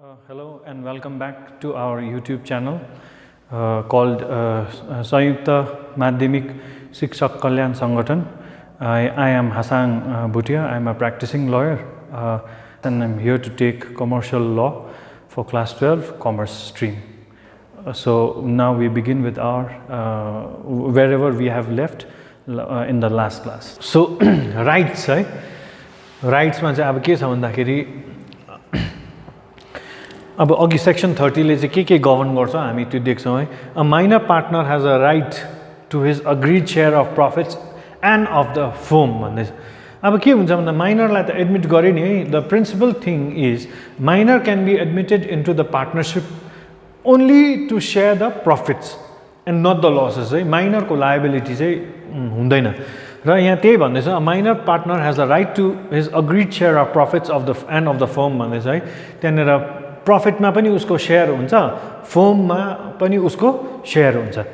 Hello and welcome back to our YouTube channel called Sanyukta Madhyamik Shikshak Kalyan Sangathan. I am Hassan Bhutia. I am a practicing lawyer and I am here to take commercial law for class 12 commerce stream. So now we begin with our wherever we have left in the last class. So rights है rights मा चाहिँ अब के छ भन्दाखेरि अब अघि section 30 ले चाहिँ के गभर्न गर्छ हामी त्यो देख्छौं है a minor partner has a right to his agreed share of profits and of the firm भन्दै अब के हुन्छ भन्दा माइनरलाई त एडमिट गरे नि है the principle thing is minor can be admitted into the partnership only to share the profits and not the losses है माइनरको लायबिलिटी चाहिँ हुँदैन र यहाँ त्यही भन्दैछ a minor partner has a right to his agreed share of profits of the end of the firm भन्दैछ है त्यहाँनेर प्रॉफिटमा पनि उसको शेयर हुन्छ फर्ममा पनि उसको शेयर हुन्छ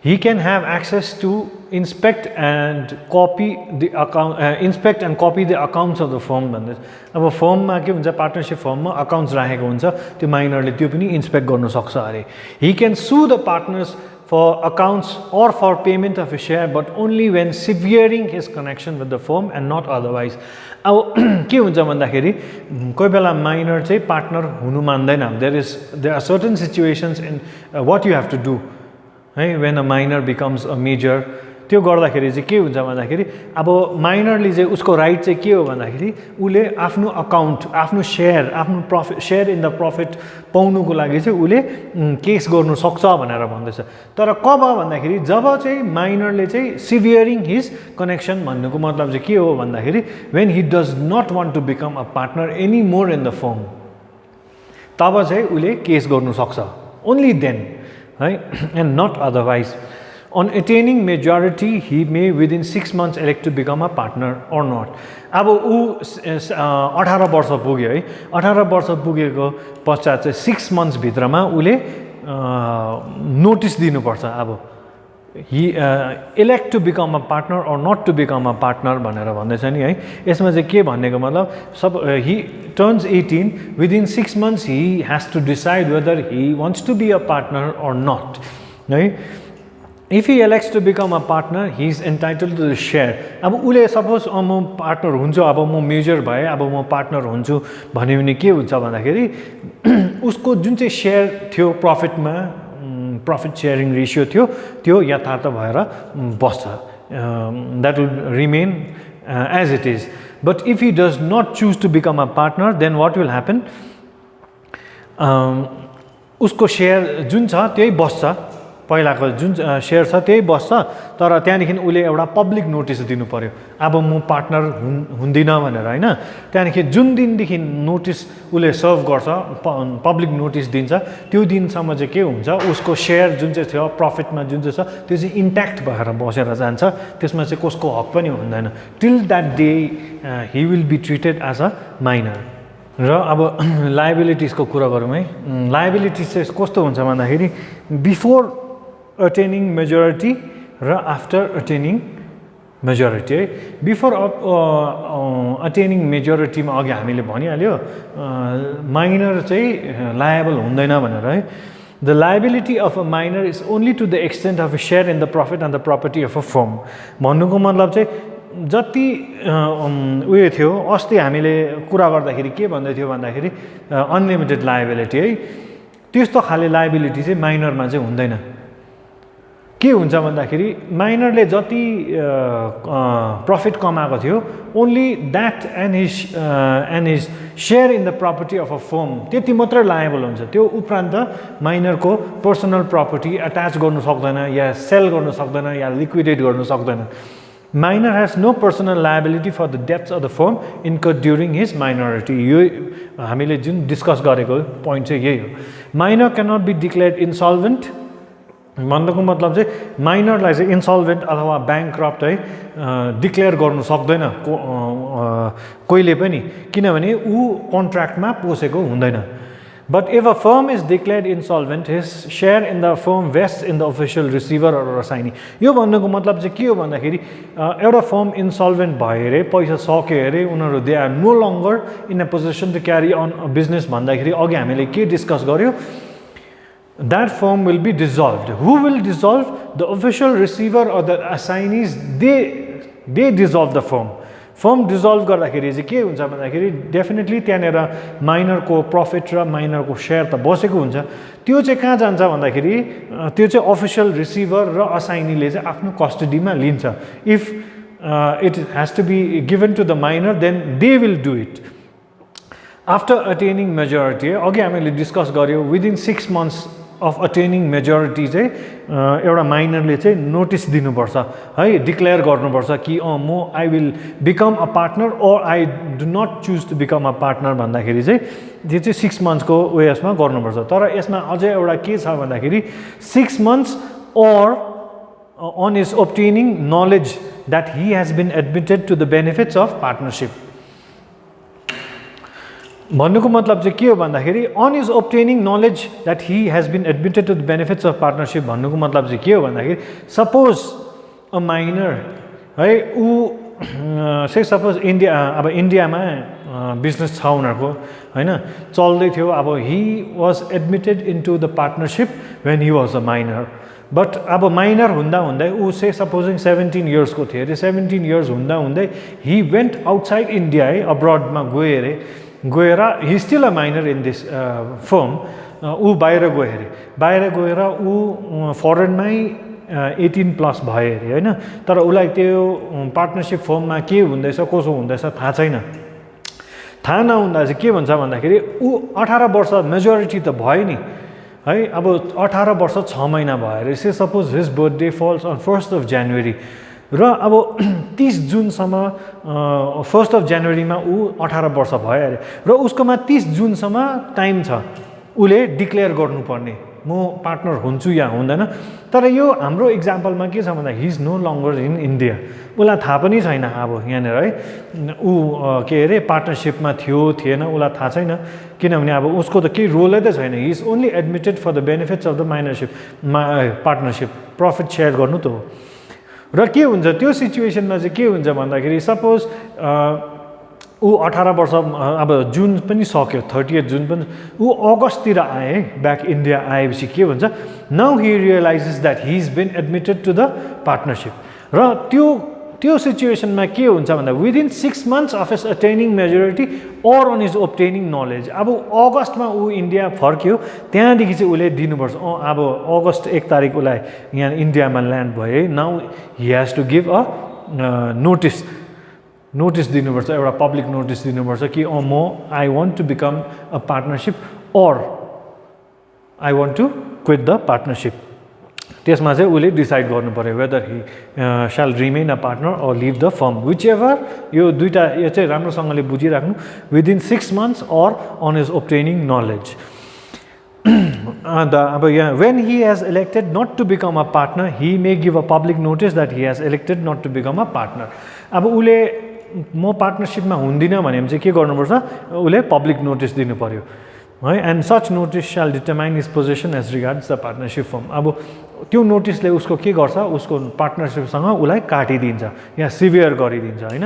he can have access to inspect and copy the accounts of the firm भन्दै अब फर्ममा के हुन्छ पार्टनरशिप फर्ममा अकाउन्ट्स राखेको हुन्छ त्यो माइनरले त्यो पनि इन्स्पेक्ट गर्न सक्छ अरे he can sue the partners for accounts or for payment of a share but only when severing his connection with the firm and not otherwise अब के हुन्छ भन्दाखेरि कोही बेला माइनर चाहिँ पार्टनर हुनु मान्दैन there are certain situations in what you have to do है when a minor becomes a major त्यो गर्दाखेरि चाहिँ के हुन्छ भन्दाखेरि अब माइनरले चाहिँ उसको राइट चाहिँ के हो भन्दाखेरि उले आफ्नो अकाउन्ट आफ्नो शेयर आफ्नो profit share in the profit पाउनुको लागि चाहिँ उले केस गर्नु सक्छ भनेर भन्दैछ तर कब भन्दाखेरि जब चाहिँ माइनरले चाहिँ सिभियरिङ हिज कनेक्सन भन्नुको मतलब चाहिँ के हो भन्दाखेरि when he does not want to become a partner any more in the firm तब चाहिँ उले केस गर्नु सक्छ ओन्ली देन है and not otherwise On attaining majority, he may within 6 months elect to become a partner or not. अब ऊ 18 वर्ष पुग्यो है 18 वर्ष पुगेको पश्चात चाहिँ 6 months भित्रमा उले नोटिस दिनुपर्छ अब he elect to become a partner or not to become a partner भनेर भन्दैछ नि है यसमा चाहिँ के भन्नेको मतलब सब he turns 18 within 6 months he has to decide whether he wants to be a partner or not है If he elects to become a partner, he is entitled to the share. अब उले सपोज म partner हुन्छु अब म major भए अब म पार्टनर हुन्छु भन्यो भने के हुन्छ भन्दाखेरि उसको जुन चाहिँ शेयर थियो प्रॉफिटमा प्रॉफिट शेयरिङ रेशियो थियो त्यो यथार्थ भएर बस्छ that will remain as it is but if he does not choose to become a partner then what will happen उसको शेयर जुन छ त्यही बस्छ पहिलाको जुन शेयर छ त्यही बस्छ तर त्यहाँदेखि उले एउटा पब्लिक नोटिस दिनु पर्यो अब म पार्टनर हुँदिन भनेर हैन त्यहाँदेखि जुन दिनदेखि नोटिस उले सर्भ गर्छ पब्लिक नोटिस दिन्छ त्यो दिनसम्म चाहिँ के हुन्छ उसको शेयर जुन चाहिँ थियो प्रॉफिटमा जुन चाहिँ छ त्यो चाहिँ इन्ट्याक्ट भएर बसेर जान्छ त्यसमा चाहिँ कसको हक पनि हुँदैन till that day he will be treated as a minor र अब लायबिलिटिजको कुरा गरौँ है लायबिलिटिज चाहिँ कस्तो हुन्छ भन्दाखेरि बिफोर attaining majority र after attaining majority है before attaining majority मा अघि हामीले भनिहाल्यो माइनर चाहिँ लायबल हुँदैन भनेर है the liability of a minor is only to the extent of a share in the profit and the property of a firm भन्नुको मतलब चाहिँ जति उयो थियो अस्ति हामीले कुरा गर्दाखेरि के भन्दै थियो भन्दाखेरि अनलिमिटेड लायबिलिटी है त्यस्तो खाले लायबिलिटी चाहिँ माइनरमा चाहिँ हुँदैन के हुन्छ भन्दाखेरि माइनरले जति प्रॉफिट कमाएको थियो only that and his share in the property of a form त्यति मात्र लायबल हुन्छ त्यो उपरान्त माइनरको पर्सनल प्रॉपर्टी अट्याच गर्न सक्दैन या सेल गर्न सक्दैन या लिक्विडेट गर्न सक्दैन Minor has no personal liability for the debts of the firm incurred during his minority. यो हामीले जुन डिस्कस गरेको पोइन्ट चाहिँ यही हो माइनर क्यानट बी डिक्लेयर्ड इन्सल्भेन्ट भन्नुको मतलब चाहिँ माइनरलाई चाहिँ इन्सल्भेन्ट अथवा ब्याङ्क्रप्ट है डिक्लेयर गर्नु सक्दैन कोहीले पनि किनभने ऊ कन्ट्र्याक्टमा पोसेको हुँदैन But if a firm is declared insolvent, his share in the firm vests in the official receiver or assignee. यो भन्नुको मतलब चाहिँ के हो भन्दाखेरि एउटा फर्म इन्सल्भेन्ट भयो अरे, पैसा सक्यो अरे, उनीहरू they are no longer in a position to carry on business भन्दाखेरि अघि हामीले के डिस्कस गर्यो, that firm will be dissolved. Who will dissolve? The official receiver or the assignees, they dissolve the firm. Form dissolve गर्दाखेरि चाहिँ के हुन्छ भन्दाखेरि डेफिनेटली त्यहाँनिर माइनरको प्रफिट र माइनरको सेयर त बसेको हुन्छ, त्यो चाहिँ कहाँ जान्छ भन्दाखेरि त्यो चाहिँ अफिसियल रिसिभर र असाइनीले चाहिँ आफ्नो कस्टडीमा लिन्छ. If it has to be given to the minor then they will do it after attaining majority. अघि हामीले डिस्कस गऱ्यौँ within 6 months of attaining majority चाहिँ एउटा माइनरले चाहिँ नोटिस दिनुपर्छ है, डिक्लेयर गर्नुपर्छ कि म I will become a partner or I do not choose to become a partner भन्दाखेरि चाहिँ त्यो चाहिँ 6 monthsको उयसमा गर्नुपर्छ. तर यसमा अझै एउटा के छ भन्दाखेरि 6 months or on his obtaining knowledge that he has been admitted to the benefits of partnership. भन्नुको मतलब चाहिँ के हो भन्दाखेरि on is obtaining knowledge that he has been admitted to the benefits of partnership भन्नुको मतलब चाहिँ के हो भन्दाखेरि सपोज अ माइनर है, ऊ से सपोज अब इन्डियामा बिजनेस छ उनीहरूको होइन, चल्दै थियो, अब ही was admitted into the partnership when he was a minor. But अब माइनर हुँदा हुँदै ऊ से सपोजिङ 17 yearsको थियो अरे, 17 years हुँदा हुँदै ही वेन्ट आउटसाइड इन्डिया है, अब्रडमा गयो अरे, गएर he still a minor in this form. ऊ बाहिर गयो अरे, बाहिर गएर ऊ फरेनमै 18+ भयो अरे होइन, तर उसलाई त्यो पार्टनरसिप फर्ममा के हुँदैछ कसो हुँदैछ थाहा छैन. थाहा नहुँदा चाहिँ के भन्छ भन्दाखेरि ऊ 18 वर्ष मेजोरिटी त भयो नि है, अब 18 वर्ष 6 महिना भयो अरे. Say suppose his birthday falls on 1st January र अब 30 जुनसम्म 1st Januaryमा ऊ 18 वर्ष भयो अरे र उसकोमा 30 जुनसम्म टाइम छ उसले डिक्लेयर गर्नुपर्ने म पार्टनर हुन्छु या हुँदैन. तर यो हाम्रो इक्जाम्पलमा के छ भन्दा he is no longer in India, उसलाई थाहा पनि छैन अब यहाँनिर है, ऊ के अरे पार्टनरसिपमा थियो थिएन उसलाई थाहा छैन, किनभने अब उसको त केही रोलै त छैन. He is only admitted for the benefits of the minorship partnership, profit share गर्नु त हो. र के हुन्छ त्यो सिचुएसनमा चाहिँ के हुन्छ भन्दाखेरि सपोज ऊ 18 वर्ष अब जुन पनि सक्यो, 30 जुन पनि, ऊ अगस्ततिर आए है, ब्याक इन्डिया आएपछि के भन्छ, now he realises that he is been admitted to the partnership. र त्यो सिचुएसनमा के हुन्छ भन्दा within 6 months of his attaining majority or on his obtaining knowledge. अब अगस्तमा ऊ इन्डिया फर्क्यो, त्यहाँदेखि चाहिँ उसले दिनुपर्छ. अब अगस्त 1 तारिक उसलाई यहाँ इन्डियामा ल्यान्ड भयो है, now he has to give a notice दिनुपर्छ, एउटा पब्लिक नोटिस दिनुपर्छ कि म I want to become a partnership or I want to quit the partnership. त्यसमा चाहिँ उसले डिसाइड गर्नु पर्यो whether he shall remain a partner or leave the firm, whichever. यो दुईवटा यो चाहिँ राम्रोसँगले बुझिराख्नु, within 6 months or on his obtaining knowledge. अन्त अब यहाँ when he has elected not to become a partner he may give a public notice that he has elected not to become a partner. अब उसले म पार्टनरसिपमा हुँदिनँ भने चाहिँ के गर्नुपर्छ, उसले पब्लिक नोटिस दिनु पर्यो है. And such notice shall determine his position as regards the partnership firm. अब त्यो नोटिसले उसको के गर्छ, उसको पार्टनरसिपसँग उसलाई काटिदिन्छ या सिभियर गरिदिन्छ होइन.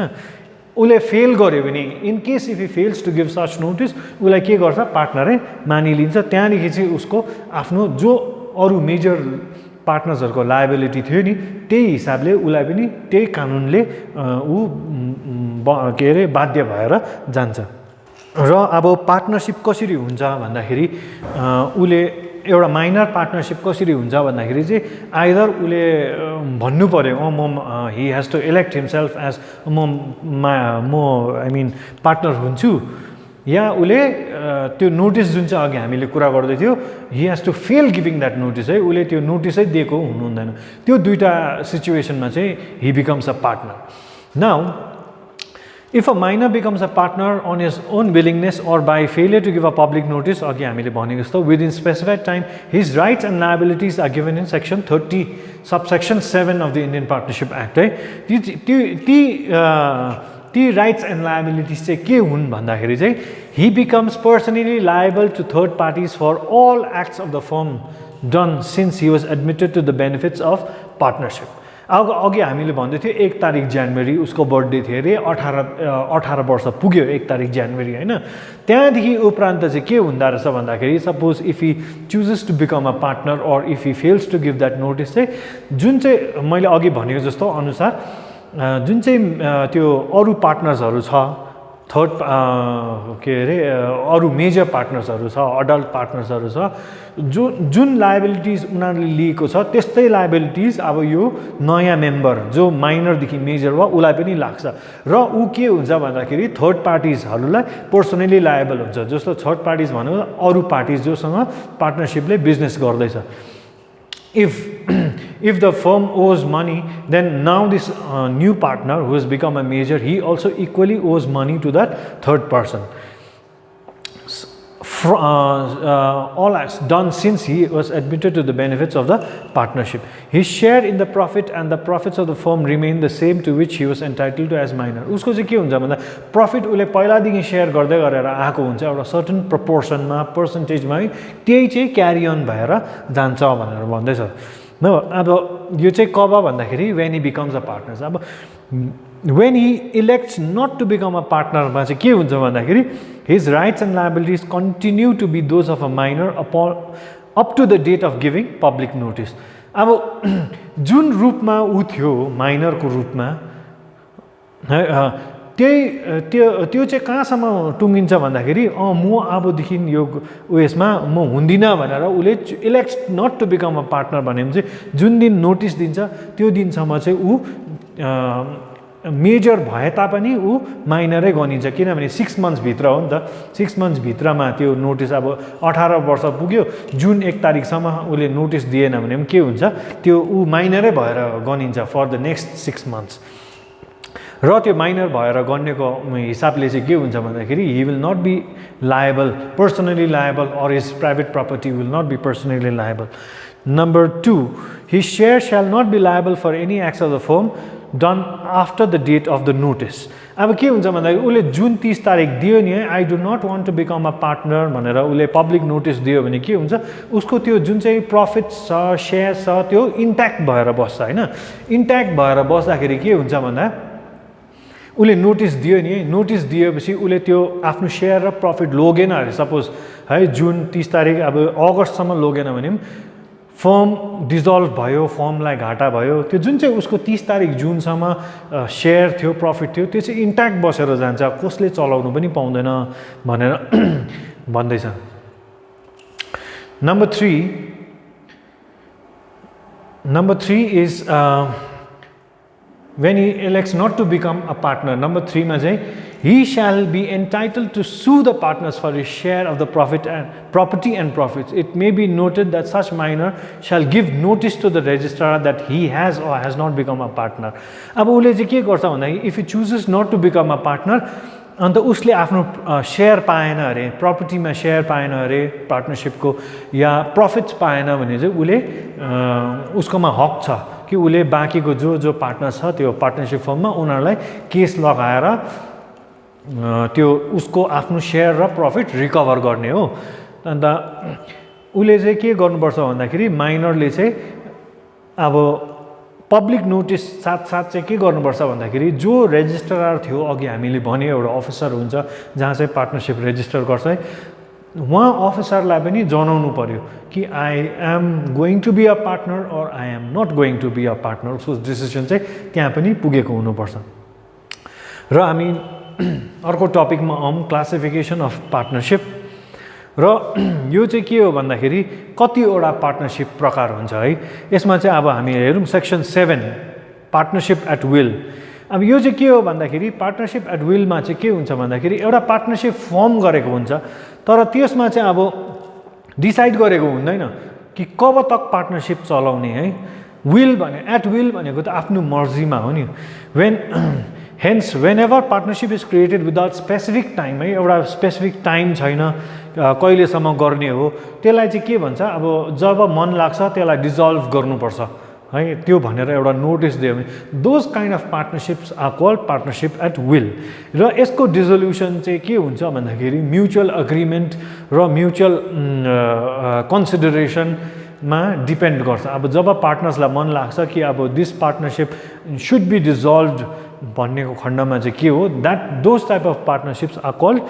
उसले फेल गर्यो भने in case if he fails to give such notice उसलाई के गर्छ, पार्टनरै मानिलिन्छ. त्यहाँदेखि चाहिँ उसको आफ्नो जो अरू मेजर पार्टनर्सहरूको लायबिलिटी थियो नि त्यही हिसाबले उसलाई पनि त्यही कानुनले ऊ के अरे बाध्य भएर जान्छ. र अब पार्टनरसिप कसरी हुन्छ भन्दाखेरि उसले एउटा माइनर पार्टनरसिप कसरी हुन्छ भन्दाखेरि चाहिँ आइदर उसले भन्नु पर्यो म he has to elect himself as म आई मिन पार्टनर हुन्छु, या उसले त्यो नोटिस जुन चाहिँ अघि हामीले कुरा गर्दै थियो he has to fail giving that notice है, उसले त्यो नोटिसै दिएको हुनु हुँदैन. त्यो दुईवटा सिचुएसनमा चाहिँ he becomes a partner. Now if a minor becomes a partner on his own willingness or by failure to give a public notice, अघि हामीले भनेको जस्तो within specified time, his rights and liabilities are given in section 30 subsection 7 of the Indian Partnership Act है. ती ती rights and liabilities चाहिँ के हुन् भन्दाखेरि चाहिँ he becomes personally liable to third parties for all acts of the firm done since he was admitted to the benefits of partnership. अब अघि हामीले भन्दै थियो 1 तारिक जनवरी उसको बर्थडे थियो अरे, 18 वर्ष पुग्यो 1 तारिक जनवरी होइन। त्यहाँदेखि उपरान्त चाहिँ के हुँदो रहेछ भन्दाखेरि suppose if he chooses to become a partner or if he fails to give that notice चाहिँ जुन चाहिँ मैले अघि भनेको जस्तो अनुसार जुन चाहिँ त्यो अरू पार्टनर्सहरू छ थर्ड के अरे अरू मेजर पार्टनर्सहरू छ अडल्ट पार्टनर्सहरू छ जुन लायबिलिटिज उनीहरूले लिएको छ त्यस्तै लायबिलिटिज अब यो नयाँ मेम्बर जो माइनरदेखि मेजर वा उसलाई पनि लाग्छ र ऊ के हुन्छ भन्दाखेरि थर्ड पार्टिजहरूलाई पर्सनली लायबल हुन्छ। जस्तो थर्ड पार्टिज भनेको अरू पार्टिज जोसँग पार्टनरसिपले बिजनेस गर्दैछ। If the firm owes money, then now this new partner who has become a major, he also equally owes money to that third person. All acts done since he was admitted to the benefits of the partnership. His share in the profit and the profits of the firm remain the same to which he was entitled to as minor. उसको चाहिँ के हुन्छ भन्दा profit उसले पहिलादेखि share गर्दै गरेर आएको हुन्छ एउटा सर्टेन प्रपोर्सनमा पर्सेन्टेजमा त्यही चाहिँ क्यारी अन भएर जान्छ भनेर भन्दैछ। न अब यो चाहिँ कब भन्दाखेरि when he becomes a partner। अब when he elects not to become a partner मा चाहिँ के हुन्छ भन्दाखेरि his rights and liabilities continue to be those of a minor up to the date of giving public notice। अब जुन रूपमा ऊ थियो माइनरको रूपमा त्यो चाहिँ कहाँसम्म टुङ्गिन्छ भन्दाखेरि म अबदेखि यो उयसमा म हुँदिनँ भनेर उसले elects not to become a partner भने चाहिँ जुन दिन नोटिस दिन्छ त्यो दिनसम्म चाहिँ ऊ मेजर भए तापनि ऊ माइनरै गनिन्छ किनभने 6 मन्थ्सभित्र हो नि त। 6 मन्थ्सभित्रमा त्यो नोटिस अब 18 वर्ष पुग्यो जुन 1 तारिकसम्म उसले नोटिस दिएन भने पनि के हुन्छ त्यो ऊ माइनरै भएर गनिन्छ फर द नेक्स्ट 6 मन्थ्स। र त्यो माइनर भएर गन्नेको हिसाबले चाहिँ के हुन्छ भन्दाखेरि he will not be liable personally liable or his private property will not be personally liable. Number 2 his share shall not be liable for any acts of the firm done after the date of the notice. अब के हुन्छ भन्दाखेरि उसले जुन 30 तारिक दियो नि I do not want to become a partner भनेर उसले पब्लिक नोटिस दियो भने के हुन्छ उसको त्यो जुन चाहिँ प्रफिट छ सेयर छ त्यो इन्ट्याक्ट भएर बस्छ होइन। इन्ट्याक्ट भएर बस्दाखेरि के हुन्छ भन्दा उसले नोटिस दियो नि नोटिस दिएपछि उसले त्यो आफ्नो सेयर र प्रफिट लोगेन अरे सपोज है जुन 30 तारिक अब अगस्तसम्म लोगेन भने पनि फर्म डिजल्भ भयो फर्मलाई घाटा भयो त्यो जुन चाहिँ उसको 30 तारिक जुनसम्म सेयर थियो प्रफिट थियो त्यो चाहिँ इन्ट्याक्ट बसेर जान्छ कसले चलाउनु पनि पाउँदैन भनेर भन्दैछ। Number 3 is when he elects not to become a partner. Number 3 मा चाहिँ he shall be entitled to sue the partners for his share of the property and profits. It may be noted that such minor shall give notice to the registrar that he has or has not become a partner. अब उसले चाहिँ के गर्छ भन्दाखेरि if he chooses not to become a partner अन्त उसले आफ्नो share पाएन अरे प्रपर्टीमा सेयर पाएन अरे पार्टनरसिपको या प्रफिट्स पाएन भने चाहिँ उसले उसकोमा हक छ कि उसले बाँकीको जो पार्टनर छ त्यो पार्टनरसिप फर्ममा उनीहरूलाई केस लगाएर त्यो उसको आफ्नो सेयर र प्रफिट रिकभर गर्ने हो। अन्त उसले चाहिँ के गर्नुपर्छ भन्दाखेरि माइनरले चाहिँ अब पब्लिक नोटिस साथ चाहिँ के गर्नुपर्छ भन्दाखेरि जो रेजिस्ट्रार थियो अघि हामीले भने एउटा अफिसर हुन्छ जहाँ चाहिँ पार्टनरसिप रेजिस्टर गर्छ है उहाँ अफिसरलाई पनि जनाउनु पर्यो कि I am going to be a partner or I am not going to be a partner उसको डिसिसन चाहिँ त्यहाँ पनि पुगेको हुनुपर्छ। र हामी अर्को टपिकमा आउँ क्लासिफिकेसन अफ पार्टनरसिप र यो चाहिँ के हो भन्दाखेरि कतिवटा पार्टनरसिप प्रकार हुन्छ है यसमा चाहिँ अब हामी हेरौँ सेक्सन 7 पार्टनरसिप एट विल। अब यो चाहिँ के हो भन्दाखेरि पार्टनरसिप एट विलमा चाहिँ के हुन्छ भन्दाखेरि एउटा पार्टनरसिप फर्म गरेको हुन्छ तर त्यसमा चाहिँ अब डिसाइड गरेको हुँदैन कि कब तक पार्टनरसिप चलाउने है। विल भने एट विल भनेको त आफ्नो मर्जीमा हो नि। Hence, whenever partnership is created without specific time, है एउटा स्पेसिफिक टाइम छैन कहिलेसम्म गर्ने हो त्यसलाई चाहिँ के भन्छ अब जब मन लाग्छ त्यसलाई डिजल्भ गर्नुपर्छ है त्यो भनेर एउटा नोटिस दियो भने those kind of partnerships are called partnership at will र यसको डिजोल्युसन चाहिँ के हुन्छ भन्दाखेरि म्युचुअल अग्रिमेन्ट र म्युचुअल कन्सिडरेसनमा डिपेन्ड गर्छ अब जब पार्टनर्सलाई मन लाग्छ कि अब this partnership should be dissolve भन्नेको खण्डमा चाहिँ के हो that those type of partnerships are called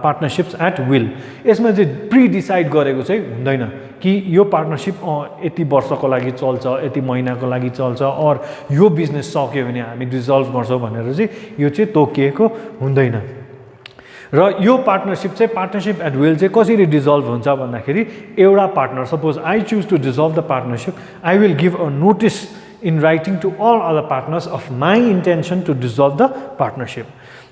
partnerships at will यसमा चाहिँ प्री डिसाइड गरेको चाहिँ हुँदैन कि यो पार्टनरशिप यति वर्षको लागि चल्छ यति महिनाको लागि चल्छ अर यो बिजनेस सक्यो भने हामी डिजल्भ गर्छौँ भनेर चाहिँ यो चाहिँ तोकिएको हुँदैन र यो पार्टनरशिप चाहिँ पार्टनरशिप एट विल चाहिँ कसरी डिजल्भ हुन्छ भन्दाखेरि एउटा partner suppose I choose to dissolve the partnership I will give a notice in writing to all other partners of my intention to dissolve the partnership.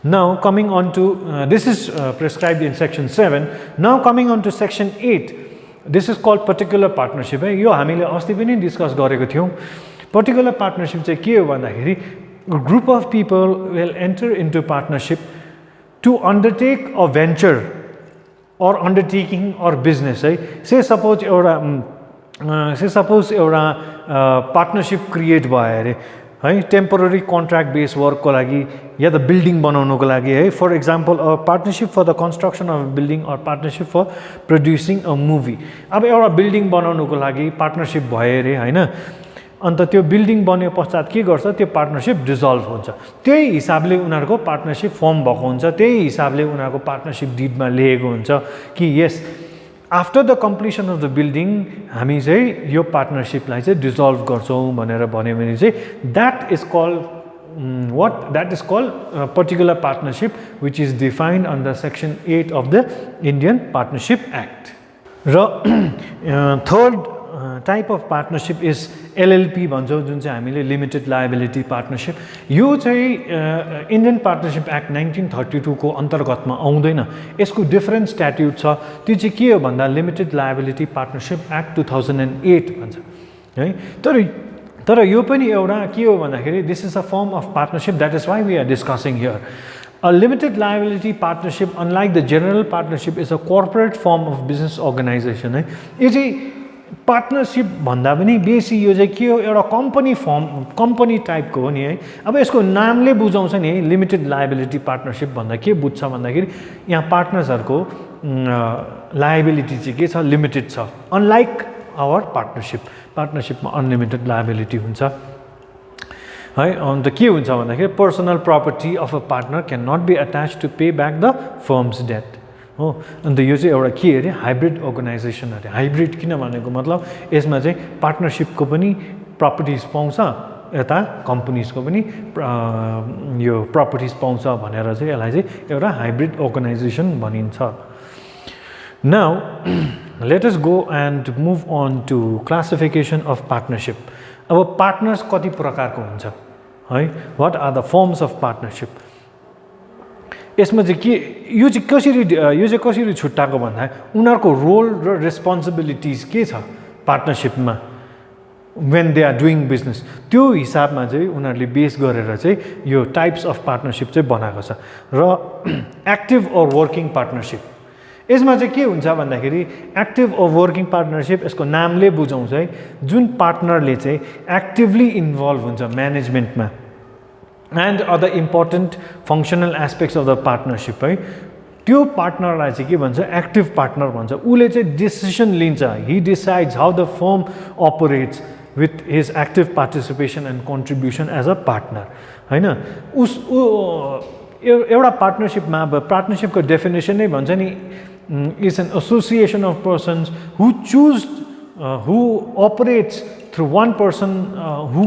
Now coming on to, this is prescribed in section 7. Now coming on to section 8, this is called particular partnership. यो हामीले अस्ति पनि discuss गरेको थियौँ particular partnership चाहिँ के हो भन्दाखेरि group of people will enter into partnership to undertake a venture or undertaking or business है say suppose एउटा पार्टनरशिप क्रिएट भयो अरे है टेम्पोररी कन्ट्र्याक्ट बेस वर्कको लागि या त बिल्डिङ बनाउनुको लागि है for example partnership for the construction of building or partnership for producing a movie अब एउटा बिल्डिङ बनाउनुको लागि पार्टनरशिप भयो अरे होइन अन्त त्यो बिल्डिङ बने पश्चात के गर्छ त्यो पार्टनरशिप डिजल्भ हुन्छ त्यही हिसाबले उनीहरूको पार्टनरशिप फर्म भएको हुन्छ त्यही हिसाबले उनीहरूको पार्टनरशिप डिडमा लेखेको हुन्छ कि यस after the completion of the building हामी चाहिँ यो पार्टनरशिपलाई चाहिँ डिजल्भ गर्छौँ भनेर भन्यो भने चाहिँ that is called particular partnership which is defined under section 8 of the Indian partnership act र third type of partnership is LLP भन्छौँ जुन चाहिँ हामीले लिमिटेड लायबिलिटी पार्टनरशिप यो चाहिँ इन्डियन पार्टनरशिप एक्ट 1932 को अन्तर्गतमा आउँदैन यसको डिफरेन्ट स्ट्याट्युट छ त्यो चाहिँ के हो भन्दा लिमिटेड लायबिलिटी पार्टनरशिप एक्ट 2008 भन्छ है तर यो पनि एउटा के हो भन्दाखेरि this is a firm of partnership that is why we are discussing here A limited liability partnership, unlike the general partnership, is a corporate form of business organization. यो चाहिँ पार्टनरशिप भन्दा पनि बेसी यो चाहिँ के हो एउटा कम्पनी टाइपको हो नि है अब यसको नामले बुझाउँछ नि है लिमिटेड लायबिलिटी पार्टनरशिप भन्दा के बुझ्छ भन्दाखेरि यहाँ पार्टनर्सहरूको लायबिलिटी चाहिँ के छ लिमिटेड छ अनलाइक आवर पार्टनरशिपमा अनलिमिटेड लायबिलिटी हुन्छ है अन्त के हुन्छ भन्दाखेरि personal property of a partner can not be attach to pay back the firm's debt हो अन्त यो चाहिँ एउटा के अरे हाइब्रिड अर्गनाइजेसन अरे हाइब्रिड किन भनेको मतलब यसमा चाहिँ पार्टनरशिपको पनि प्रपर्टिज पाउँछ यता कम्पनीजको पनि यो प्रपर्टिज पाउँछ भनेर चाहिँ यसलाई चाहिँ एउटा हाइब्रिड अर्गनाइजेसन भनिन्छ now let us go and move on to classification of partnership अब पार्टनर्स कति प्रकारको हुन्छ है what are the forms of partnership यसमा चाहिँ के यो चाहिँ कसरी छुट्टाएको भन्दा उनीहरूको रोल र रेस्पोन्सिबिलिटिज के छ पार्टनरशिपमा when they are doing business त्यो हिसाबमा चाहिँ उनीहरूले बेस गरेर चाहिँ यो टाइप्स अफ पार्टनरशिप चाहिँ बनाएको छ र एक्टिभ अर वर्किङ पार्टनरशिप यसमा चाहिँ के हुन्छ भन्दाखेरि एक्टिभ अर वर्किङ पार्टनरशिप यसको नामले बुझाउँछ है जुन पार्टनरले चाहिँ एक्टिभली इन्भल्भ हुन्छ म्यानेजमेन्टमा and other important functional aspects of the partnership है त्यो पार्टनरलाई चाहिँ के भन्छ एक्टिभ पार्टनर भन्छ उसले चाहिँ डिसिसन लिन्छ he decides how the firm operates with his active participation and contribution as a partner होइन एउटा पार्टनरशिपमा अब पार्टनरशिपको डेफिनेसन नै भन्छ नि is an association of persons who operates through one person who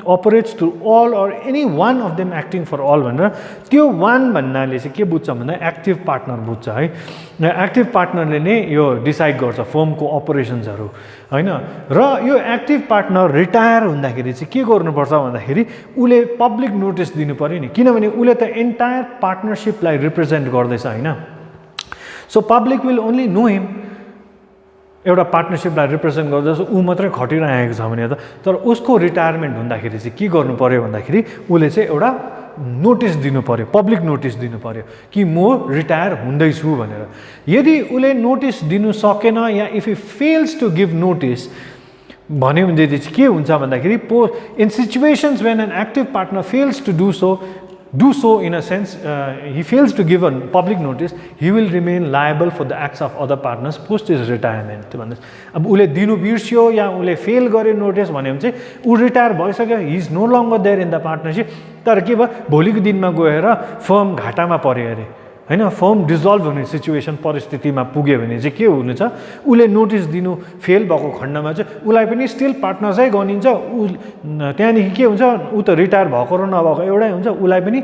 operates through all or any one of them acting for all भनेर त्यो वान भन्नाले चाहिँ के बुझ्छ भन्दा एक्टिभ पार्टनर बुझ्छ है एक्टिभ पार्टनरले नै यो डिसाइड गर्छ फर्मको अपरेसन्सहरू होइन र यो एक्टिभ पार्टनर रिटायर हुँदाखेरि चाहिँ के गर्नुपर्छ भन्दाखेरि उसले पब्लिक नोटिस दिनु पर्यो नि किनभने उसले त एन्टायर पार्टनरशिपलाई रिप्रेजेन्ट गर्दैछ होइन so public will only know him एउटा पार्टनरशिपलाई रिप्रेजेन्ट गर्दैछ ऊ मात्रै खटिरहेको छ भने त तर उसको रिटायरमेन्ट हुँदाखेरि चाहिँ के गर्नु पर्यो भन्दाखेरि उसले चाहिँ एउटा नोटिस दिनु पर्यो पब्लिक नोटिस दिनु पर्यो कि म रिटायर हुँदैछु भनेर यदि उसले नोटिस दिनु सकेन या if he fails to give notice भन्यो भने चाहिँ के हुन्छ भन्दाखेरि in situations when an active partner fails to do so in a sense, he fails to give a public notice, he will remain liable for the acts of other partners post his retirement. अब उसले दिनु बिर्स्यो या उसले fail गर्यो notice भन्यो भने चाहिँ ऊ रिटायर भइसक्यो, he is no longer there in the partnership. तर के भयो, भोलिको दिनमा गएर फर्म घाटामा पर्यो अरे हैन, फर्म डिजल्भ हुने सिचुएसन परिस्थितिमा पुग्यो भने चाहिँ के हुनेछ, उसले नोटिस दिनु फेल भएको खण्डमा चाहिँ उसलाई पनि स्टिल पार्टनर्सै गनिन्छ. ऊ त्यहाँदेखि के हुन्छ, ऊ त रिटायर भएको र नभएको एउटै हुन्छ, उसलाई पनि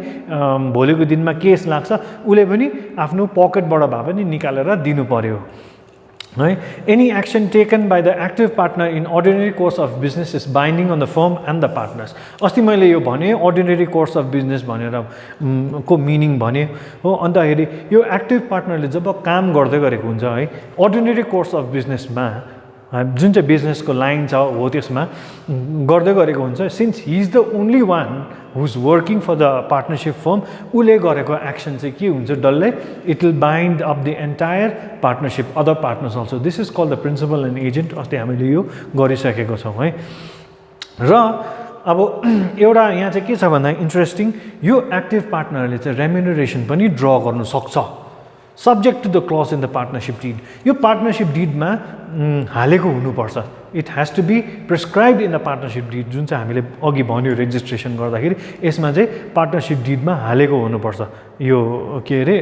भोलिको दिनमा केस लाग्छ, उसले पनि आफ्नो पकेटबाट भए पनि निकालेर दिनु पर्यो है. Any action taken by the active partner in ordinary course of business is binding on the firm and the partners. अस्ति मैले यो भने अर्डिनरी कोर्स अफ बिजनेस भनेर को मिनिङ भने हो. अन्तखेरि यो एक्टिभ पार्टनरले जब काम गर्दै गरेको हुन्छ है, अर्डिनरी कोर्स अफ बिजनेसमा जुन चाहिँ बिजनेसको लाइन छ हो त्यसमा गर्दै गरेको हुन्छ, since he is the only one who is working for the partnership firm, उसले गरेको एक्सन चाहिँ के हुन्छ डल्लै, it will bind of the entire partnership other partners also. This is called the principal and agent. अस्ति हामीले यो गरिसकेको छौँ है. र अब एउटा यहाँ चाहिँ के छ भन्दा इन्ट्रेस्टिङ, यो एक्टिभ पार्टनरले चाहिँ रेम्युनरेसन पनि ड्र गर्नु सक्छ subject to the clause in the partnership deed. यो पार्टनरसिप डिडमा हालेको हुनुपर्छ. It has to be prescribed in the partnership deed. जुन चाहिँ हामीले अघि भन्यो रेजिस्ट्रेसन गर्दाखेरि यसमा चाहिँ पार्टनरसिप डिडमा हालेको हुनुपर्छ यो के अरे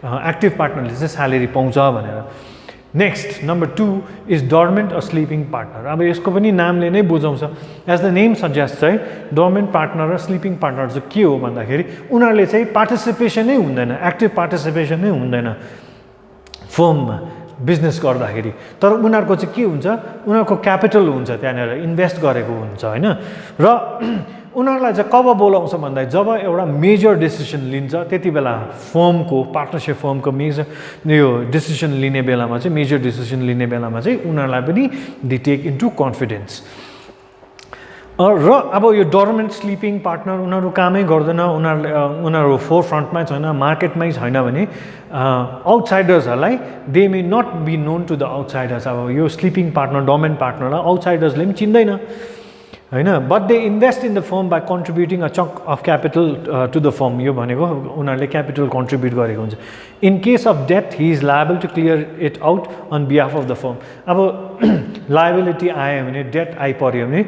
एक्टिभ पार्टनरले चाहिँ स्यालेरी पाउँछ भनेर. Next number 2 is dormant or sleeping partner. अब यसको पनि नामले नै बुझाउँछ, एज द नेम सजेस्ट चाहिँ डर्मेन्ट पार्टनर र स्लिपिङ पार्टनर चाहिँ के हो भन्दाखेरि उनीहरूले चाहिँ पार्टिसिपेसनै हुँदैन, एक्टिभ पार्टिसिपेसनै हुँदैन फर्ममा बिजनेस गर्दाखेरि. तर उनीहरूको चाहिँ के हुन्छ, उनीहरूको क्यापिटल हुन्छ, त्यहाँनिर इन्भेस्ट गरेको हुन्छ होइन. र उनीहरूलाई चाहिँ कब बोलाउँछ भन्दा जब एउटा मेजर डिसिसन लिन्छ त्यति बेला फर्मको पार्टनरसिप फर्मको मेजर यो डिसिसन लिने बेलामा चाहिँ मेजर डिसिसन लिने बेलामा चाहिँ उनीहरूलाई पनि दे टेक इन्टु कन्फिडेन्स. र अब यो डर्मेन्ट स्लिपिङ पार्टनर उनीहरू कामै गर्दैन, उनीहरू फोर फ्रन्टमै छैन, मार्केटमै छैन भने आउटसाइडर्सहरूलाई they may not be known to the outsiders. अब यो स्लिपिङ पार्टनर डर्मेन्ट पार्टनरलाई आउटसाइडर्सले पनि चिन्दैन होइन. But they invest in the firm by contributing a chunk of capital to the firm. यो भनेको उनीहरूले क्यापिटल कन्ट्रिब्युट गरेको हुन्छ. In case of death he is liable to clear it out on behalf of the firm. अब liability आयो भने, death आइपऱ्यो भने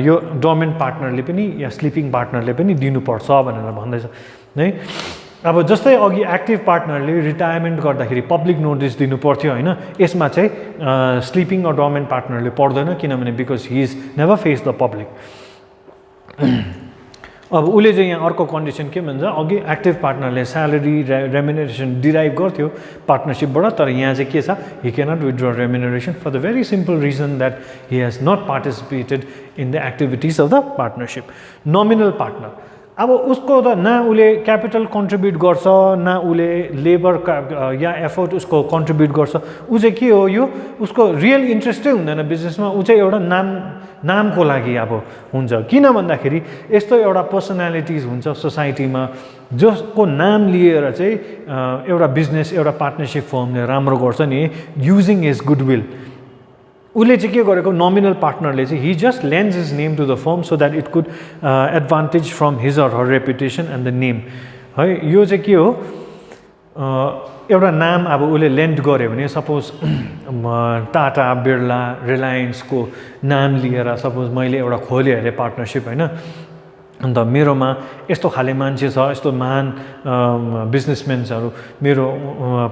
यो डर्मेन्ट पार्टनरले पनि या स्लिपिङ पार्टनरले पनि दिनुपर्छ भनेर भन्दैछ है. अब जस्तै अघि एक्टिभ पार्टनरले रिटायरमेन्ट गर्दाखेरि पब्लिक नोटिस दिनु पर्थ्यो होइन, यसमा चाहिँ स्लिपिङ र डर्मेन्ट पार्टनरले पर्दैन, किनभने because he is never face the public. अब उसले चाहिँ यहाँ अर्को कन्डिसन के भन्छ, अघि एक्टिभ पार्टनरले स्यालेरी रेम्युनरेसन डिराइभ गर्थ्यो पार्टनरसिपबाट, तर यहाँ चाहिँ के छ, he cannot withdraw remuneration for the very simple reason that he has not participated in the activities of the partnership. Nominal partner, अब उसको त न उसले क्यापिटल कन्ट्रिब्युट गर्छ, न उसले लेबर या एफोर्ट उसको कन्ट्रिब्युट गर्छ. ऊ चाहिँ के हो, यो उसको रियल इन्ट्रेस्टै हुँदैन बिजनेसमा. ऊ चाहिँ एउटा नामको लागि अब हुन्छ. किन भन्दाखेरि यस्तो एउटा पर्सनालिटिज हुन्छ सोसाइटीमा जसको नाम लिएर चाहिँ एउटा बिजनेस एउटा पार्टनरसिप फर्मले राम्रो गर्छ नि, युजिङ हिज गुडविल. उसले चाहिँ के गरेको, नोमिनल पार्टनरले चाहिँ he just lends his name to the firm so that it could advantage from his or her reputation and the name है. यो चाहिँ के हो, एउटा नाम अब उसले लेन्ड गर्यो भने सपोज टाटा बिर्ला रिलायन्सको नाम लिएर सपोज मैले एउटा खोलेँ अरे पार्टनरसिप होइन, अन्त मेरोमा यस्तो खाले मान्छे छ, यस्तो महान बिजनेसम्यान्सहरू मेरो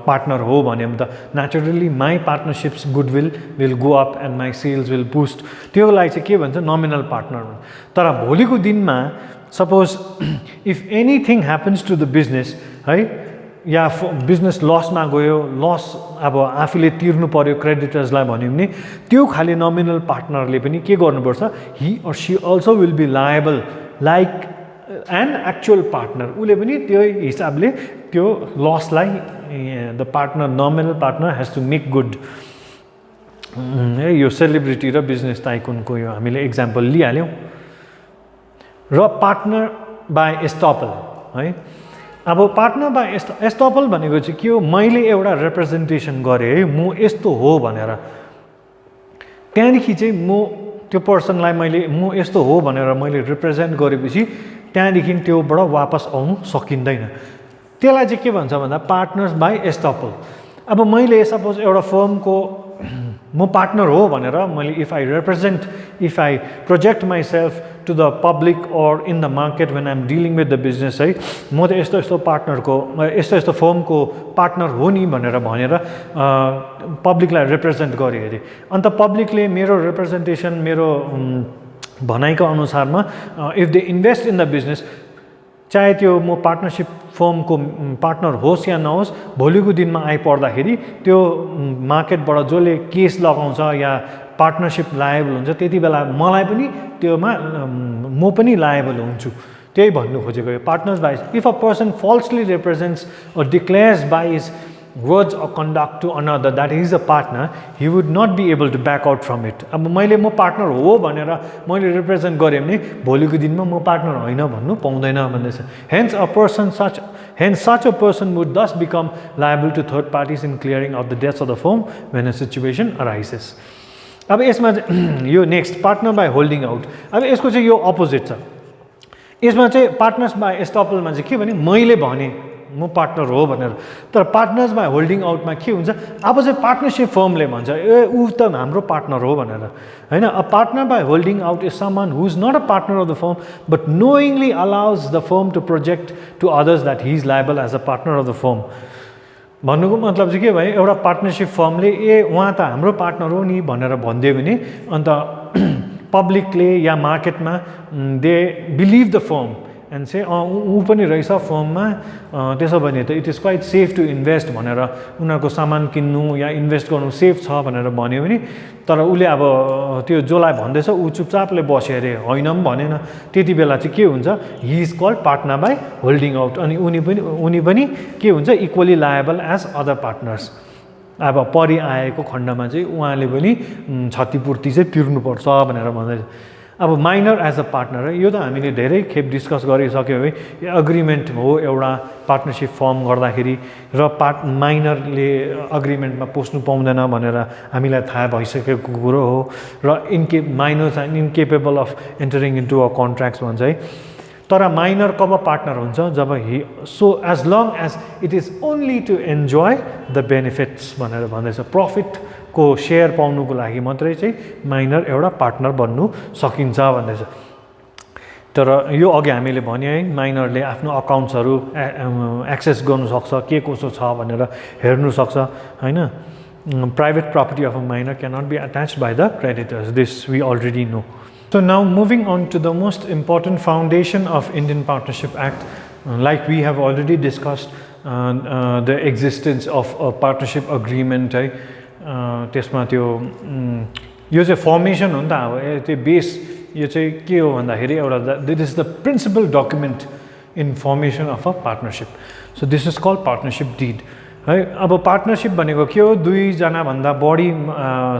पार्टनर हो भने त naturally my partnerships goodwill will go up and my sales will boost. त्योलाई चाहिँ के भन्छ, नोमिनल पार्टनर. तर भोलिको दिनमा suppose if anything happens to the business है, या बिजनेस लसमा गयो, लस अब आफूले तिर्नु पर्यो क्रेडिटर्सलाई भन्यो भने त्यो खाले नोमिनल पार्टनरले पनि के गर्नुपर्छ, he or she also will be liable like an actual partner. उसले पनि त्यो हिसाबले त्यो लसलाई the partner nominal partner has to make good. यो सेलिब्रिटी र बिजनेस टाइकुनको यो हामीले इक्जाम्पल लिइहाल्यौँ. र पार्टनर बाई एस्टपल है. अब पार्टनर बाई एस्टपल भनेको चाहिँ के हो, मैले एउटा रिप्रेजेन्टेसन गरेँ है, म यस्तो हो भनेर, त्यहाँदेखि चाहिँ म त्यो पर्सनलाई मैले म यस्तो हो भनेर मैले रिप्रेजेन्ट गरेपछि त्यहाँदेखि त्योबाट वापस आउनु सकिँदैन। त्यसलाई चाहिँ के भन्छ भन्दा पार्टनर्स बाई एस्टपल। अब मैले सपोज एउटा फर्मको म पार्टनर हो भनेर मैले if I project myself to the public or in the market when I am dealing with the business है म त यस्तो यस्तो पार्टनरको यस्तो यस्तो फर्मको पार्टनर हो नि भनेर पब्लिकलाई रिप्रेजेन्ट गरेँ अरे। अन्त पब्लिकले मेरो रिप्रेजेन्टेसन मेरो भनाइको अनुसारमा if they invest in the business चाहे त्यो म पार्टनरसिप फर्मको पार्टनर होस् या नहोस् भोलिको दिनमा आइपर्दाखेरि त्यो मार्केटबाट जसले केस लगाउँछ या पार्टनरसिप लायबल हुन्छ त्यति बेला मलाई पनि त्योमा म पनि लायबल हुन्छु। त्यही भन्नु खोजेको यो partners by if a person falsely represents or declares by his words or conduct to another that he is a partner, he would not be able to back out from it. अब मैले म partner हो भनेर मैले represent गरेँ भने भोलिको दिनमा म पार्टनर होइन भन्नु पाउँदैन भन्दैछ। Hence such a person would thus become liable to third parties in clearing of the debts of the firm when a situation arises. अब यसमा यो next partner by holding out. अब यसको चाहिँ यो अपोजिट छ। यसमा चाहिँ पार्टनर्स बाई एस्टपलमा चाहिँ के भने मैले भने म पार्टनर हो भनेर, तर पार्टनर्स बाई होल्डिङ आउटमा के हुन्छ अब चाहिँ पार्टनरसिप फर्मले भन्छ ए ऊ त हाम्रो पार्टनर हो भनेर हैन। A partner by holding out is someone who is not a partner of the firm but knowingly allows the firm to project to others that he is liable as a partner of the firm. भन्नुको मतलब चाहिँ के भयो एउटा partnership फर्मले ए उहाँ त हाम्रो partner हो नि भनेर भनिदियो भने अन्त पब्लिकले या मार्केटमा they believe the firm and say ऊ पनि रहेछ फर्ममा त्यसो भने त it is quite safe to invest भनेर उनीहरूको सामान किन्नु या इन्भेस्ट गर्नु सेफ छ भनेर भन्यो भने तर उसले अब त्यो जसलाई भन्दैछ ऊ चुपचापले बस्यो अरे होइन पनि भनेन, त्यति बेला चाहिँ के हुन्छ he is called partner by holding out. अनि उनी पनि के हुन्छ equally liable as other partners. अब परि आएको खण्डमा चाहिँ उहाँले पनि क्षतिपूर्ति चाहिँ तिर्नुपर्छ भनेर भन्दैछ। अब माइनर एज अ पार्टनर यो त हामीले धेरै खेप डिस्कस गरिसक्यौँ है। एग्रिमेन्ट हो एउटा पार्टनरसिप फर्म गर्दाखेरि र माइनरले अग्रिमेन्टमा पस्नु पाउँदैन भनेर हामीलाई थाहा भइसकेको कुरो हो र minors are incapable of entering into a contracts भन्छ है। तर माइनर कब पार्टनर हुन्छ जब as long as it is only to enjoy the benefits भनेर भन्दैछ। प्रफिटको सेयर पाउनुको लागि मात्रै चाहिँ माइनर एउटा पार्टनर बन्नु सकिन्छ भन्दैछ। तर यो अघि हामीले भन्यो है माइनरले आफ्नो अकाउन्ट्सहरू एक्सेस गर्नु सक्छ के कसो छ भनेर हेर्नु सक्छ हैन। Private property of a minor can not be attached by the creditors, this we already know. So now moving on to the most important foundation of Indian Partnership Act, like we have already discussed the existence of a partnership agreement है। त्यसमा त्यो यो चाहिँ formation हो नि त। अब त्यो बेस यो चाहिँ के हो भन्दाखेरि एउटा this is the principal document in formation of a partnership. So this is called partnership deed है। अब पार्टनरसिप भनेको के हो दुईजनाभन्दा बढी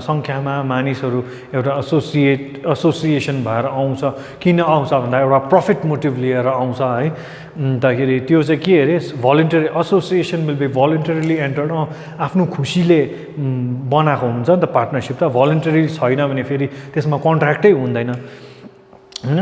सङ्ख्यामा मानिसहरू एउटा एसोसिएसन भएर आउँछ। किन आउँछ भन्दा एउटा प्रफिट मोटिभ लिएर आउँछ है। अन्तखेरि त्यो चाहिँ के अरे voluntary association will be voluntarily entered आफ्नो खुसीले बनाएको हुन्छ नि त पार्टनरसिप त। भोलिन्टरी छैन भने फेरि त्यसमा कन्ट्र्याक्टै हुँदैन हैन।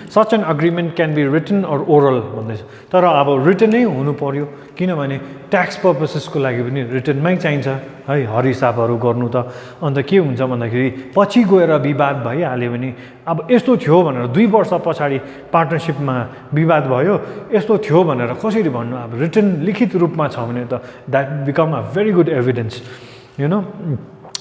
Such an agreement can be written or oral भन्दैछ। तर अब रिटनै हुनु पर्यो किनभने ट्याक्स पर्पसेसको लागि पनि रिटनमै चाहिन्छ है हरहिसाबहरू गर्नु त। अन्त के हुन्छ भन्दाखेरि पछि गएर विवाद भइहाल्यो भने अब यस्तो थियो भनेर 2 वर्ष पछाडि पार्टनरसिपमा विवाद भयो यस्तो थियो भनेर कसरी भन्नु। अब रिटन लिखित रूपमा छ भने त that become a very good evidence you know.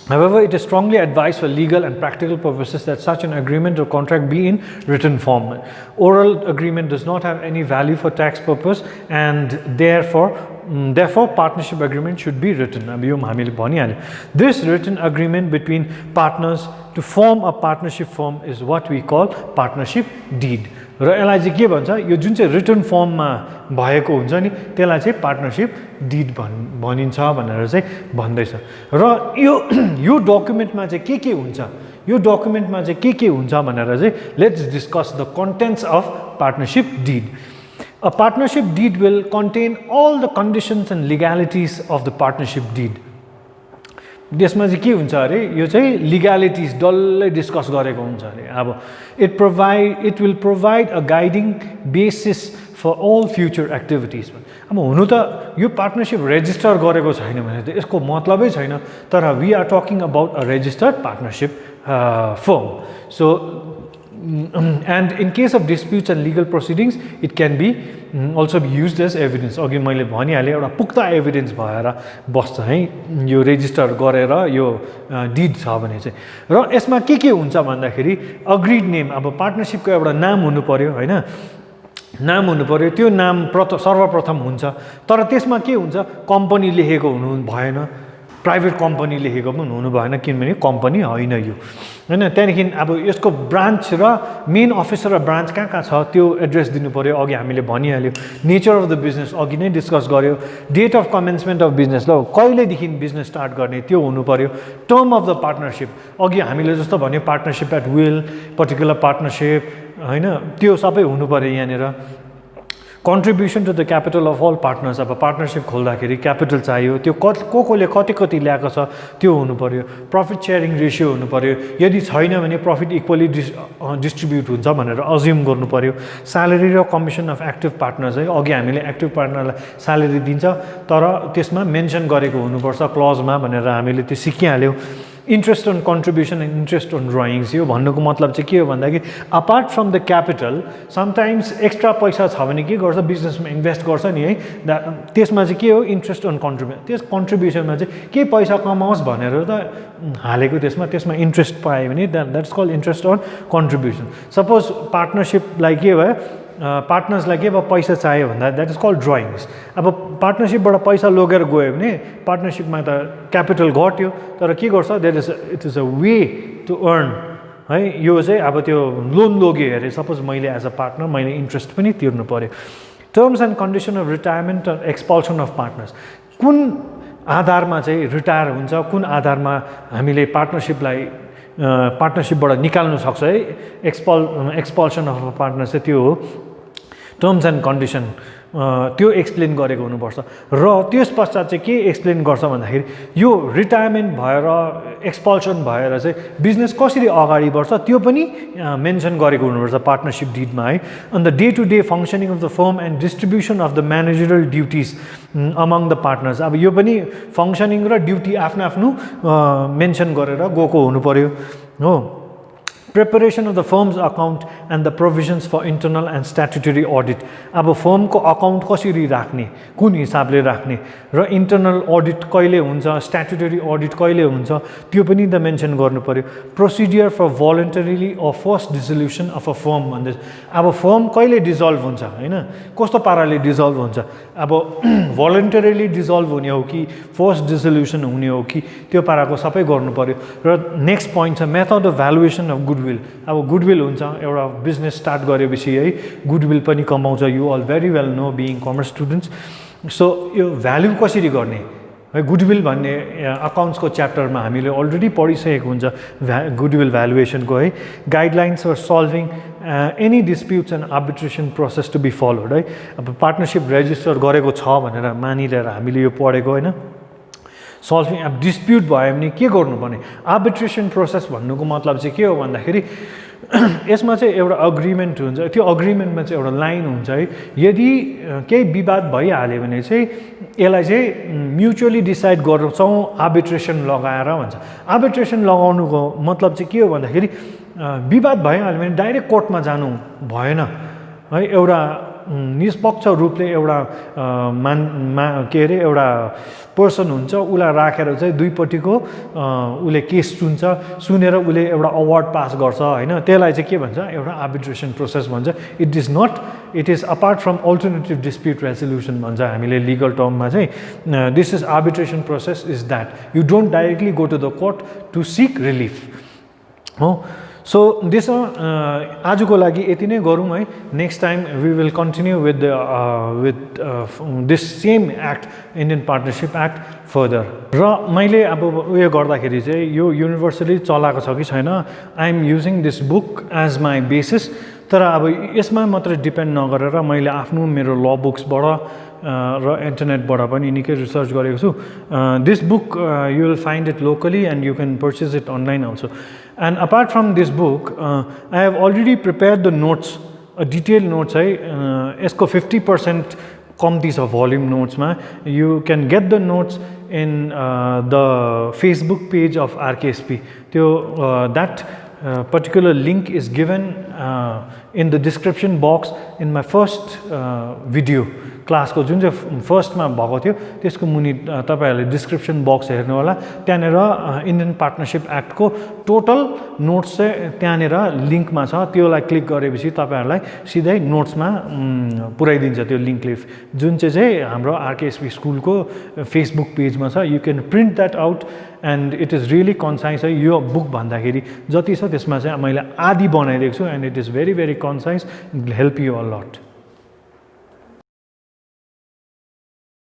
However, it is strongly advised for legal and practical purposes that such an agreement or contract be in written form. Oral agreement does not have any value for tax purpose and therefore partnership agreement should be written. This written agreement between partners to form a partnership firm is what we call partnership deed. र यसलाई चाहिँ के भन्छ यो जुन चाहिँ return फर्ममा भएको हुन्छ नि त्यसलाई चाहिँ पार्टनरसिप डिड भनिन्छ भनेर चाहिँ भन्दैछ। र यो डकुमेन्टमा चाहिँ के हुन्छ यो डकुमेन्टमा चाहिँ के हुन्छ भनेर चाहिँ let's discuss the contents of partnership did. A partnership deed will contain all the conditions and legalities of the partnership deed. त्यसमा चाहिँ के हुन्छ अरे यो चाहिँ लिग्यालिटिज डल्लै डिस्कस गरेको हुन्छ अरे अब it will provide a guiding basis for all future activities अब हुनु त यो पार्टनरसिप रेजिस्टर गरेको छैन भने त यसको मतलबै छैन तर we are talking about a registered partnership firm so and in case of disputes and legal proceedings it can be also be used as evidence अघि मैले भनिहालेँ एउटा पुख्ता एभिडेन्स भएर बस्छ है यो रेजिस्टर गरेर यो डिड छ भने चाहिँ र यसमा के हुन्छ भन्दाखेरि अग्रिड नेम अब पार्टनरसिपको एउटा नाम हुनु पर्यो हैन नाम हुनु पर्यो त्यो नाम सर्वप्रथम हुन्छ तर त्यसमा के हुन्छ कम्पनी लेखेको हुनु भएन प्राइभेट कम्पनी लेखेको पनि हुनु भएन किनभने कम्पनी होइन यो हैन त्यहाँदेखि अब यसको ब्रान्च र मेन अफिस र ब्रान्च कहाँ छ त्यो एड्रेस दिनु पर्यो अघि हामीले भनिहाल्यो नेचर अफ द बिजनेस अघि नै डिस्कस गर्यो date of commencement of business ल कहिलेदेखि बिजनेस स्टार्ट गर्ने त्यो हुनु पर्यो टर्म अफ द पार्टनरसिप अघि हामीले जस्तो भन्यो partnership at will particular partnership हैन त्यो सबै हुनु पर्यो यहाँनिर contribution to the capital of all partners अब पार्टनरसिप खोल्दाखेरि क्यापिटल चाहियो त्यो कोले कति ल्याएको छ त्यो हुनु पर्यो प्रफिट सेयरिङ रेसियो हुनु पर्यो यदि छैन भने प्रफिट इक्वली डिस्ट्रिब्युट हुन्छ भनेर अज्युम गर्नु पर्यो स्यालेरी र कमिसन अफ एक्टिभ पार्टनर्स है अघि हामीले एक्टिभ पार्टनरलाई स्यालेरी दिन्छ तर त्यसमा मेन्सन गरेको हुनुपर्छ क्लजमा भनेर हामीले त्यो सिकिहाल्यौँ interest on contribution and interest on drawings यो भन्नुको मतलब चाहिँ के हो भन्दाखेरि apart from the capital sometimes extra पैसा छ भने के गर्छ बिजनेसमा इन्भेस्ट गर्छ नि है त्यसमा चाहिँ के हो इन्ट्रेस्ट अन त्यस कन्ट्रिब्युसनमा चाहिँ के पैसा कमाओस् भनेर त हालेको त्यसमा इन्ट्रेस्ट पायो भने that's called interest on contribution suppose पार्टनरसिपलाई के भयो पार्टनर्सलाई के पैसा चाहियो भन्दा द्याट इज कल्ड ड्रइङ्स अब पार्टनरसिपबाट पैसा लगेर गयो भने पार्टनरसिपमा त क्यापिटल घट्यो तर के गर्छ it is a way to earn है यो चाहिँ अब त्यो लोन लग्यो अरे सपोज मैले एज अ पार्टनर मैले इन्ट्रेस्ट पनि तिर्नु पर्यो terms and condition of retirement र एक्सपल्सन अफ पार्टनर्स कुन आधारमा चाहिँ रिटायर हुन्छ कुन आधारमा हामीले पार्टनरसिपबाट निकाल्नु सक्छ है एक्सपल्सन अफ अ पार्टनर चाहिँ त्यो हो टर्म्स एन्ड कन्डिसन त्यो एक्सप्लेन गरेको हुनुपर्छ र त्यस पश्चात चाहिँ के एक्सप्लेन गर्छ भन्दाखेरि यो रिटायरमेन्ट भएर एक्सपल्सन भएर चाहिँ बिजनेस कसरी अगाडि बढ्छ त्यो पनि मेन्सन गरेको हुनुपर्छ पार्टनरसिप डिडमा है on the day to day functioning of the firm and distribution of the managerial duties among the partners अब यो पनि फङ्सनिङ र ड्युटी आफ्नो मेन्सन गरेर गएको हुनु पर्यो हो preparation of the firm's account and the provisions for internal and statutory audit अब फर्मको अकाउन्ट कसरी राख्ने कुन हिसाबले राख्ने र इन्टरनल अडिट कहिले हुन्छ स्ट्याट्युटरी अडिट कहिले हुन्छ त्यो पनि त मेन्सन गर्नु पर्यो procedure for voluntarily a first dissolution of a firm भन्दै अब फर्म कहिले डिजल्भ हुन्छ हैन कस्तो पाराले डिजल्भ हुन्छ अब भोलन्टरीली डिजल्भ हुने हो कि फर्स्ट डिसोल्युसन हुने हो कि त्यो पाराको सबै गर्नु पर्यो र नेक्स्ट पोइन्ट छ method of valuation of goodwill अब गुडविल हुन्छ एउटा बिजनेस स्टार्ट गरेपछि है गुडविल पनि कमाउँछ you all very well know being commerce students so यो भ्याल्यु कसरी गर्ने है गुडविल भन्ने अकाउन्ट्सको च्याप्टरमा हामीले अलरेडी पढिसकेको हुन्छ गुडविल भ्यालुएसनको है guidelines for solving any disputes and arbitration process to be followed है अब पार्टनरसिप रेजिस्टर गरेको छ भनेर मानिलिएर हामीले यो पढेको होइन सल्भिङ अब डिस्प्युट भयो भने के गर्नुपर्ने आर्बिट्रेसन प्रोसेस भन्नुको मतलब चाहिँ के हो भन्दाखेरि यसमा चाहिँ एउटा अग्रिमेन्ट हुन्छ त्यो अग्रिमेन्टमा चाहिँ एउटा लाइन हुन्छ है यदि केही विवाद भइहाल्यो भने चाहिँ यसलाई चाहिँ म्युचुअली डिसाइड गर्छौँ आर्बिट्रेसन लगाएर भन्छ आर्बिट्रेसन लगाउनुको मतलब चाहिँ के हो भन्दाखेरि विवाद भइहाल्यो भने डाइरेक्ट कोर्टमा जानु भएन है एउटा निष्पक्ष रूपले एउटा के अरे एउटा पर्सन हुन्छ उसलाई राखेर चाहिँ दुईपट्टिको उसले केस सुनेर उसले एउटा अवार्ड पास गर्छ होइन त्यसलाई चाहिँ के भन्छ एउटा आर्बिट्रेसन प्रोसेस भन्छ it is apart from alternative dispute resolution भन्छ हामीले लिगल टर्ममा चाहिँ this is arbitration process is that you don't directly go to the court to seek relief हो सो आजको लागि यति नै गरौँ है next time we will continue with this same act Indian partnership act further र मैले अब उयो गर्दाखेरि चाहिँ यो युनिभर्सली चलाएको छ कि छैन I am using this book as my basis तर अब यसमा मात्र डिपेन्ड नगरेर मैले आफ्नो मेरो ल बुक्सबाट र इन्टरनेटबाट पनि निकै रिसर्च गरेको छु this book you will find it locally and you can purchase it online also and apart from this book I have already prepare the notes detail notes है यसको 50% कम्ती छ भोल्युम नोट्समा you can get the notes in the Facebook page of RKSP त्यो that particular link is given in the description box in my first video class को जुन चाहिँ फर्स्टमा भएको थियो त्यसको मुनि तपाईहरुले डिस्क्रिप्सन बक्स हेर्नु होला त्यहाँनेर इन्डियन पार्टनरशिप एक्ट को टोटल नोट्स चाहिँ त्यहाँनेर लिंकमा छ त्योलाई क्लिक गरेपछि तपाईहरुलाई सिधै नोट्समा पुर्याइदिन्छ त्यो लिंकले जुन चाहिँ हाम्रो आरकेएसपी स्कुलको फेसबुक पेजमा छ you can print that out and it is really concise है यो बुक भन्दाखेरि जति छ त्यसमा चाहिँ मैले आधी बनाइदिएको छु and it is very very concise it will help you a lot